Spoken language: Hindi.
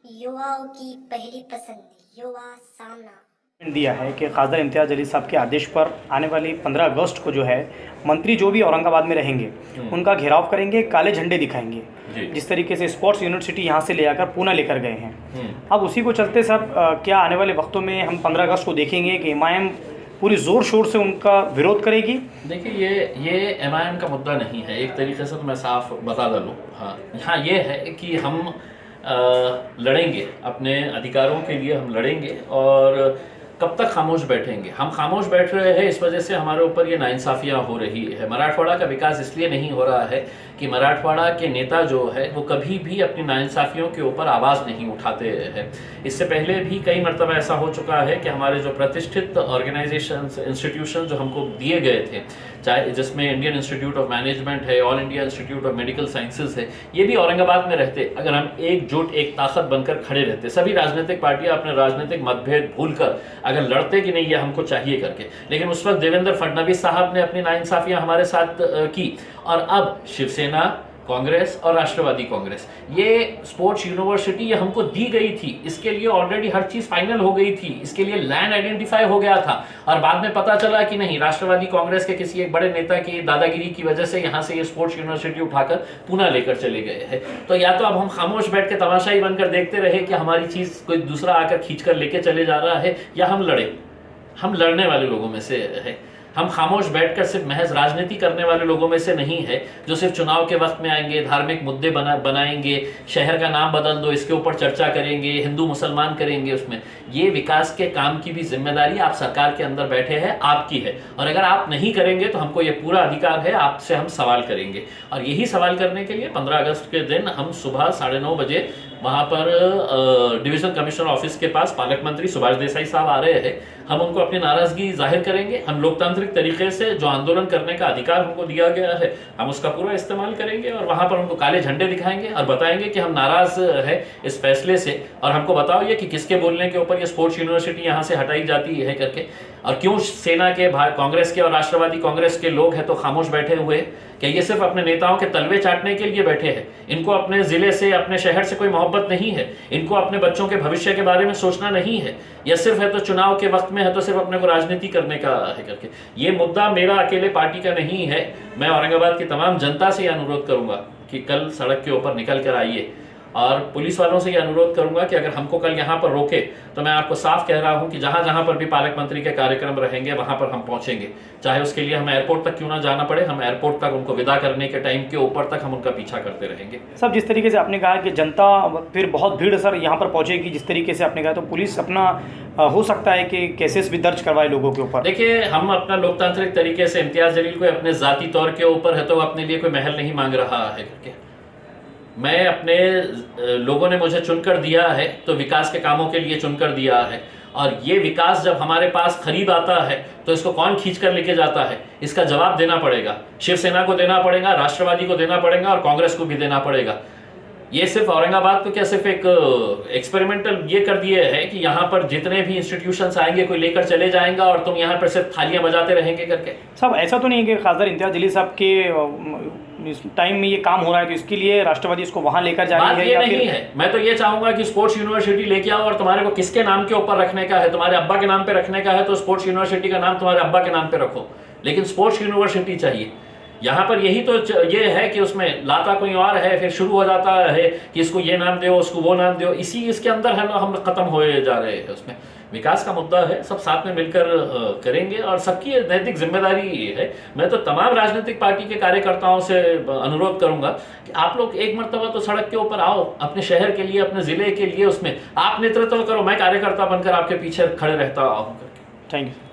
युवाओं की पहली पसंद युवा सामना दिया है कि खासदार इम्तियाज़ जलील साहब के आदेश पर आने वाली 15 अगस्त को जो है मंत्री जो भी औरंगाबाद में रहेंगे उनका घेराव करेंगे, काले झंडे दिखाएंगे। जिस तरीके से स्पोर्ट्स यूनिवर्सिटी यहाँ से ले आकर पूना लेकर गए हैं, अब उसी को चलते सब क्या आने वाले वक्तों में हम 15 अगस्त को देखेंगे कि एमआईएम पूरी ज़ोर शोर से उनका विरोध करेगी? देखिए, ये एमआईएम का मुद्दा नहीं है। एक तरीके से तो मैं साफ बता दूँ, हाँ, यहाँ ये है कि हम लड़ेंगे, अपने अधिकारों के लिए हम लड़ेंगे। और कब तक खामोश बैठेंगे? हम खामोश बैठ रहे हैं इस वजह से हमारे ऊपर ये नाइंसाफ़ियाँ हो रही है। मराठवाड़ा का विकास इसलिए नहीं हो रहा है कि मराठवाड़ा के नेता जो है वो कभी भी अपनी नाइंसाफ़ियों के ऊपर आवाज़ नहीं उठाते हैं। इससे पहले भी कई मरतबा ऐसा हो चुका है कि हमारे जो प्रतिष्ठित ऑर्गेनाइजेशंस, इंस्टीट्यूशन जो हमको दिए गए थे, चाहे जिसमें इंडियन इंस्टीट्यूट ऑफ मैनेजमेंट है, all India institute of medical sciences है, ये भी औरंगाबाद में रहते अगर हम एकजुट, एक ताकत बनकर खड़े रहते, सभी राजनीतिक पार्टियां अपने राजनीतिक मतभेद भूलकर अगर लड़ते कि नहीं ये हमको चाहिए करके। लेकिन उस वक्त देवेंद्र फडणवीस साहब ने अपनी नाइंसाफियां हमारे साथ की, और अब शिवसेना, कांग्रेस और राष्ट्रवादी कांग्रेस, ये स्पोर्ट्स यूनिवर्सिटी ये हमको दी गई थी, इसके लिए ऑलरेडी हर चीज़ फाइनल हो गई थी, इसके लिए लैंड आइडेंटिफाई हो गया था, और बाद में पता चला कि नहीं, राष्ट्रवादी कांग्रेस के किसी एक बड़े नेता की दादागिरी की वजह से यहाँ से ये स्पोर्ट्स यूनिवर्सिटी उठाकर पूना लेकर चले गए हैं। तो या तो अब हम खामोश बैठ के तमाशाई बनकर देखते रहे कि हमारी चीज़ कोई दूसरा आकर खींच कर लेके चले जा रहा है, या हम लड़े। हम लड़ने वाले लोगों में से है। हम खामोश बैठकर सिर्फ महज राजनीति करने वाले लोगों में से नहीं है जो सिर्फ चुनाव के वक्त में आएंगे, धार्मिक मुद्दे बनाएंगे, शहर का नाम बदल दो इसके ऊपर चर्चा करेंगे, हिंदू मुसलमान करेंगे। उसमें ये विकास के काम की भी जिम्मेदारी आप सरकार के अंदर बैठे हैं, आपकी है। और अगर आप नहीं करेंगे तो हमको ये पूरा अधिकार है, आपसे हम सवाल करेंगे। और यही सवाल करने के लिए 15 अगस्त के दिन हम सुबह 9:30 बजे वहाँ पर डिवीजन कमिश्नर ऑफिस के पास पालक मंत्री सुभाष देसाई साहब आ रहे हैं। हम उनको अपनी नाराजगी जाहिर करेंगे। हम लोकतांत्रिक तरीके से जो आंदोलन करने का अधिकार हमको दिया गया है, हम उसका पूरा इस्तेमाल करेंगे, और वहाँ पर उनको काले झंडे दिखाएंगे और बताएंगे कि हम नाराज है इस फैसले से, और हमको बताओ ये कि किसके बोलने के ऊपर ये स्पोर्ट्स यूनिवर्सिटी यहाँ से हटाई जाती है करके। और क्यों सेना के, कांग्रेस के और राष्ट्रवादी कांग्रेस के लोग हैं तो खामोश बैठे हुए? क्या ये सिर्फ अपने नेताओं के तलवे चाटने के लिए बैठे हैं? इनको अपने जिले से, अपने शहर से कोई मोहब्बत नहीं है? इनको अपने बच्चों के भविष्य के बारे में सोचना नहीं है? या सिर्फ है तो चुनाव के वक्त में है तो सिर्फ अपने को राजनीति करने का है करके? ये मुद्दा मेरा अकेले पार्टी का नहीं है। मैं औरंगाबाद की तमाम जनता से यह अनुरोध करूंगा कि कल सड़क के ऊपर निकल कर आइए, और पुलिस वालों से ये अनुरोध करूंगा कि अगर हमको कल यहाँ पर रोके तो मैं आपको साफ कह रहा हूँ कि जहाँ जहाँ पर भी पालक मंत्री के कार्यक्रम रहेंगे वहाँ पर हम पहुँचेंगे। चाहे उसके लिए हम एयरपोर्ट तक क्यों ना जाना पड़े, हम एयरपोर्ट तक उनको विदा करने के टाइम के ऊपर तक हम उनका पीछा करते रहेंगे। सब जिस तरीके से आपने कहा कि जनता फिर बहुत भीड़ सर यहाँ पर पहुँचेगी, जिस तरीके से आपने कहा, तो पुलिस अपना हो सकता है कि केसेस भी दर्ज करवाए लोगों के ऊपर। देखिए, हम अपना लोकतांत्रिक तरीके से इम्तियाज़ जलील को अपने ज़ाती तौर के ऊपर है तो अपने लिए कोई महल नहीं मांग रहा है करके। मैं अपने लोगों ने मुझे चुनकर दिया है तो विकास के कामों के लिए चुनकर दिया है, और ये विकास जब हमारे पास करीब आता है तो इसको कौन खींच कर लेके जाता है, इसका जवाब देना पड़ेगा। शिवसेना को देना पड़ेगा, राष्ट्रवादी को देना पड़ेगा, और कांग्रेस को भी देना पड़ेगा। ये सिर्फ औरंगाबाद को क्या सिर्फ एक एक्सपेरिमेंटल ये कर दिए है कि यहाँ पर जितने भी इंस्टीट्यूशंस आएंगे कोई लेकर चले जाएंगा और तुम यहाँ पर सिर्फ थालियां बजाते रहेंगे करके? सब ऐसा तो नहीं है कि खासदार इम्तियाज़ जलील साहब के इस टाइम में ये काम हो रहा है तो इसके लिए राष्ट्रवादी इसको वहाँ लेकर जा रही है? ये नहीं है। मैं तो ये चाहूंगा कि स्पोर्ट्स यूनिवर्सिटी लेके आओ, और तुम्हारे को किसके नाम के ऊपर रखने का है, तुम्हारे अब्बा के नाम पे रखने का है तो स्पोर्ट्स यूनिवर्सिटी का नाम तुम्हारे अब्बा के नाम पे रखो, लेकिन स्पोर्ट्स यूनिवर्सिटी चाहिए। यहाँ पर यही तो ये है कि उसमें लाता कोई और है, फिर शुरू हो जाता है कि इसको ये नाम दो, उसको वो नाम दो, इसी इसके अंदर है ना हम खत्म हो जा रहे हैं। उसमें विकास का मुद्दा है, सब साथ में मिलकर करेंगे, और सबकी नैतिक जिम्मेदारी है। मैं तो तमाम राजनीतिक पार्टी के कार्यकर्ताओं से अनुरोध करूंगा कि आप लोग एक मरतबा तो सड़क के ऊपर आओ, अपने शहर के लिए, अपने जिले के लिए, उसमें आप नेतृत्व करो, मैं कार्यकर्ता बनकर आपके पीछे खड़े रहता हूँ। Thank you.